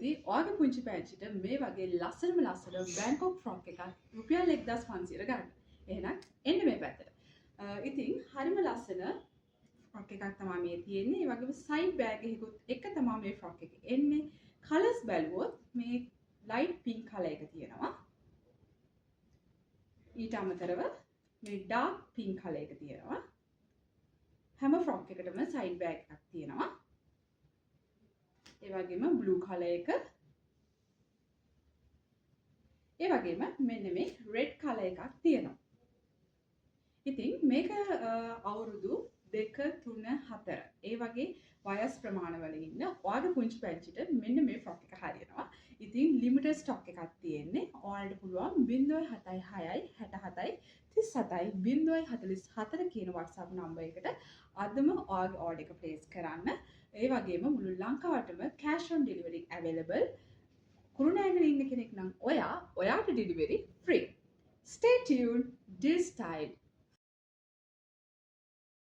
කැමති ඔයාගේ පුංචි පැංචිට මේ වගේ ලස්සන බැංකොක් ෆ්‍රොක් එකක් රුපියල් 1500 ගන්න. එහෙනම් එන්න මේ පැත්තට. ඉතින් හරිම ලස්සන ෆ්‍රොක් එකක් තමයි මේ තියෙන්නේ. ඒ වගේම සයිඩ් බෑග් එකකුත් එක තමයි මේ ෆ්‍රොක් එක එන්නේ. කලර්ස් බැලුවොත් මේ ලයිට් පින්ක් කලර් එක තියෙනවා. ඊට අමතරව මේ ඩාර්ක් පින්ක් කලර් එක තියෙනවා. හැම ෆ්‍රොක් එකකටම සයිඩ් බෑග් එකක් තියෙනවා. ඒ වගේම බ්ලූ කලර් එක. ඒ වගේම මෙන්න මේ රෙඩ් කලර් එකක් තියෙනවා. ඉතින් මේක අවුරුදු 2 3 4 ඒ වගේ වයස් ප්‍රමාණවල ඉන්න ඔයාගේ පුංචි පැංචිට මෙන්න මේ ෆ්‍රොක් එක හරියනවා. ඉතින් ලිමිටඩ් ස්ටොක් එකක් තියෙන්නේ. ඔයාලට පුළුවන් 076 67 37 044 කියන WhatsApp නම්බර් එකට අදම ඔයාගේ ඕඩර් එක ප්ලේස් කරන්න. ඒ වගේම මුළු ලංකාවටම cash on delivery available. Kurunegala ඉන්න කෙනෙක් නම් ඔයාට delivery free. Stay tuned. This style